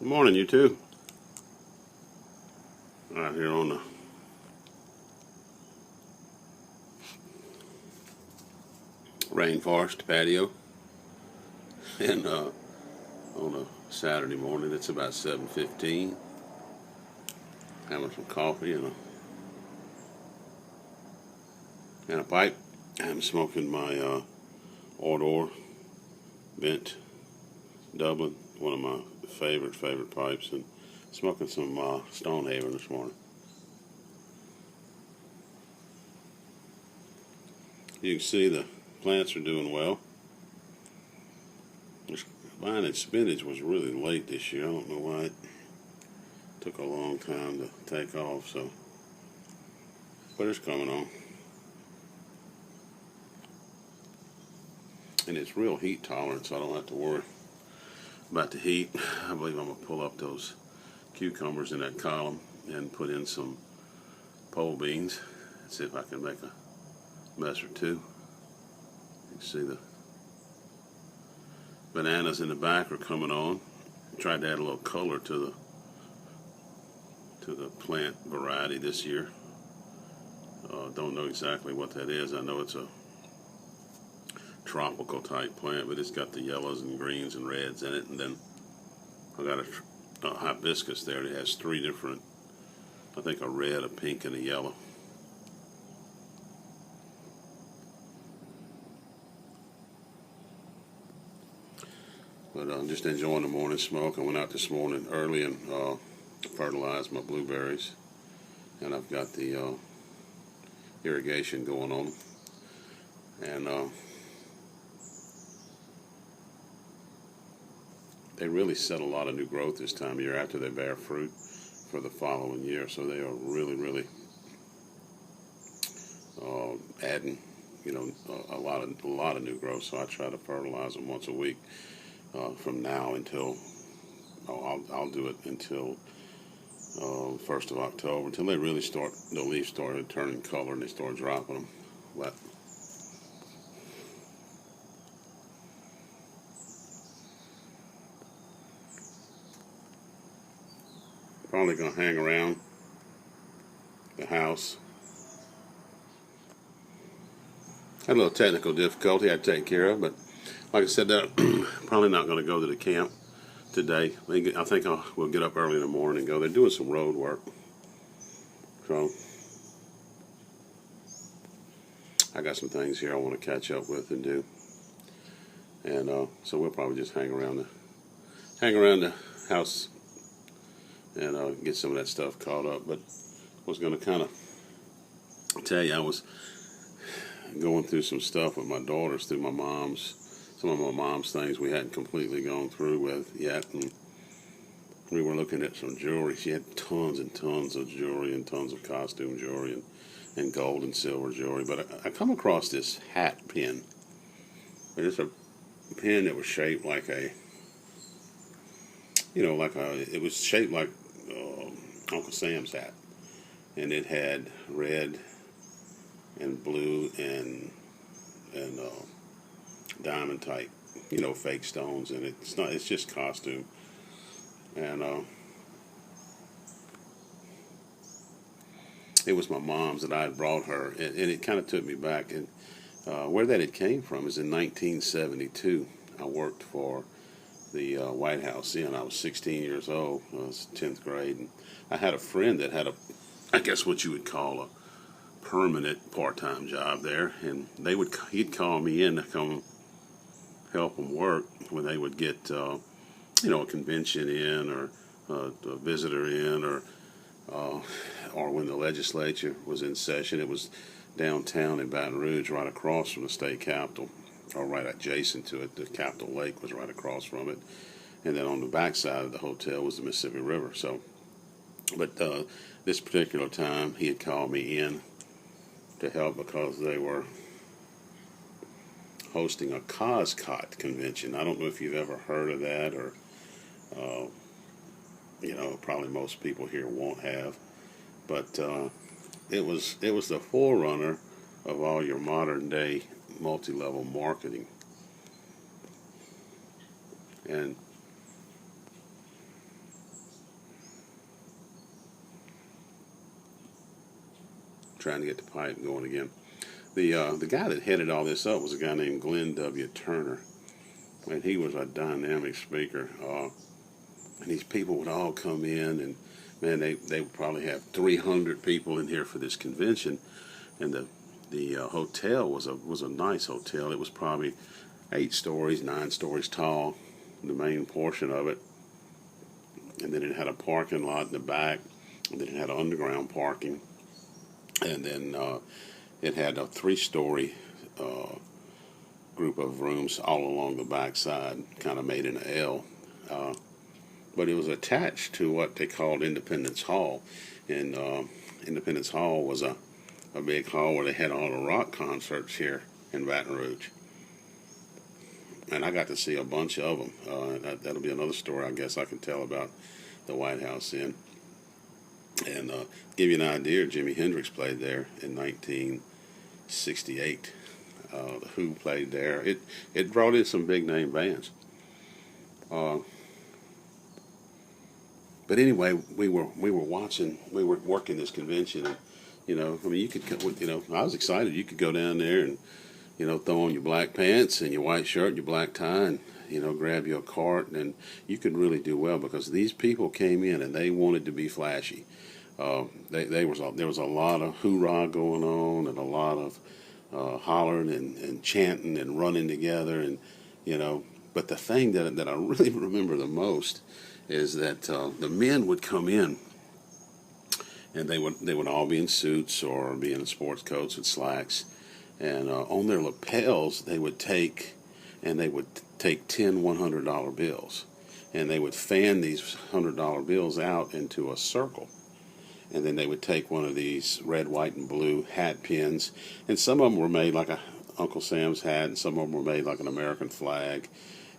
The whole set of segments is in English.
Good morning, you two. Out here on the rainforest patio, and on a Saturday morning, it's about 7:15. Having some coffee and a pipe. I'm smoking my Ordor Bent Dublin, one of my favorite pipes, and smoking some Stonehaven this morning. You can see the plants are doing well. Vine and spinach was really late this year. I don't know why it took a long time to take off, but it's coming on. And it's real heat tolerant, so I don't have to worry about the heat. I believe I'm going to pull up those cucumbers in that column and put in some pole beans and see if I can make a mess or two. You can see the bananas in the back are coming on. Tried to add a little color to the plant variety this year. Don't know exactly what that is. I know it's a tropical type plant, but it's got the yellows and greens and reds in it. And then I got a hibiscus there that has three different, I think a red, a pink, and a yellow. But I'm just enjoying the morning smoke. I went out this morning early and fertilized my blueberries, and I've got the irrigation going on, and they really set a lot of new growth this time of year after they bear fruit for the following year. So they are really adding, a lot of new growth. So I try to fertilize them once a week from now until I'll do it until 1st of October, until they really start, the leaves start turning color and they start dropping them. But probably going to hang around the house. Had a little technical difficulty I had to take care of, but like I said, probably not going to go to the camp today. I think we'll get up early in the morning and go. They're doing some road work, so I got some things here I want to catch up with and do, and so we'll probably just hang around the house and get some of that stuff caught up. But I was going to kind of tell you, I was going through some stuff with my daughters through some of my mom's things we hadn't completely gone through with yet, and we were looking at some jewelry. She had tons and tons of jewelry and tons of costume jewelry and gold and silver jewelry. But I come across this hat pin. It's a pin that was shaped like it was shaped like Uncle Sam's hat, and it had red and blue and diamond type, fake stones, and it's just costume. And it was my mom's that I had brought her, and it kind of took me back. And where that it came from is in 1972. I worked for the White House then. I was 16 years old. I was 10th grade, and I had a friend that had I guess what you would call a permanent part-time job there, and he'd call me in to come help them work when they would get a convention in, or a visitor in, or when the legislature was in session. It was downtown in Baton Rouge, right across from the state capitol, or right adjacent to it. The Capitol Lake was right across from it, and then on the back side of the hotel was the Mississippi River. So, but this particular time he had called me in to help because they were hosting a Koscot convention. I don't know if you've ever heard of that, or probably most people here won't have, but it was the forerunner of all your modern day multi-level marketing. And trying to get the pipe going again. The guy that headed all this up was a guy named Glenn W. Turner, and he was a dynamic speaker. And these people would all come in, and man, they would probably have 300 people in here for this convention, and the hotel was a nice hotel. It was probably 8 stories, 9 stories tall, the main portion of it, and then it had a parking lot in the back, and then it had underground parking, and then it had a 3-story group of rooms all along the back side, kind of made in an L. But it was attached to what they called Independence Hall, and Independence Hall was a big hall where they had all the rock concerts here in Baton Rouge. And I got to see a bunch of them. That'll be another story, I guess, I can tell about the White House then. And give you an idea, Jimi Hendrix played there in 1968. The Who played there. It brought in some big name bands. But anyway, we were working this convention, and I mean, you could, I was excited. You could go down there and throw on your black pants and your white shirt and your black tie, and grab your cart, and you could really do well because these people came in and they wanted to be flashy. There was a lot of hoorah going on, and a lot of hollering and chanting and running together, and But the thing that I really remember the most is that the men would come in, and they would all be in suits or be in sports coats and slacks, and on their lapels they would take 10 $100 bills, and they would fan these $100 bills out into a circle, and then they would take one of these red, white, and blue hat pins, and some of them were made like a Uncle Sam's hat, and some of them were made like an American flag,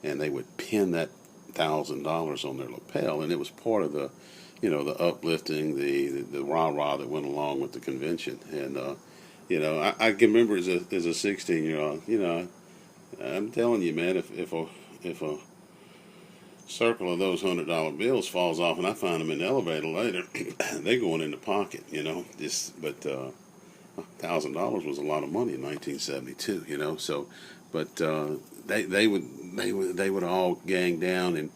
and they would pin that $1,000 on their lapel, and it was part of the the uplifting, the rah-rah that went along with the convention. And I can remember as a 16-year-old, I'm telling you, man, if a circle of those $100 bills falls off and I find them in the elevator later, they're going in the pocket, but $1,000 was a lot of money in 1972, so, but they would all gang down and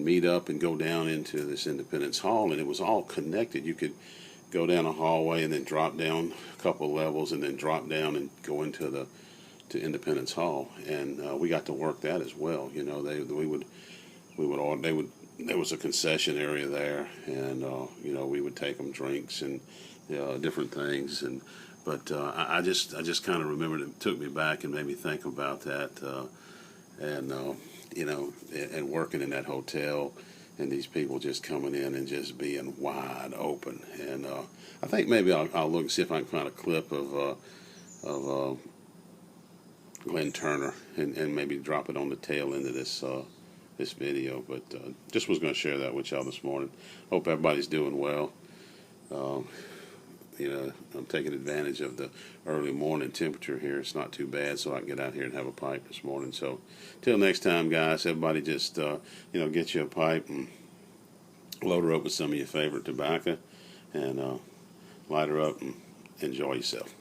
meet up and go down into this Independence Hall, and it was all connected. You could go down a hallway and then drop down a couple of levels and then drop down and go into Independence Hall, and we got to work that as well. There was a concession area there, and we would take them drinks and different things, but I just kind of remembered, it took me back and made me think about that, and working in that hotel, and these people just coming in and just being wide open. And I think maybe I'll look and see if I can find a clip of Glenn Turner and maybe drop it on the tail end of this video. But just was going to share that with y'all this morning. Hope everybody's doing well. I'm taking advantage of the early morning temperature here. It's not too bad, so I can get out here and have a pipe this morning. So, till next time, guys, everybody just, get you a pipe and load her up with some of your favorite tobacco and light her up and enjoy yourself.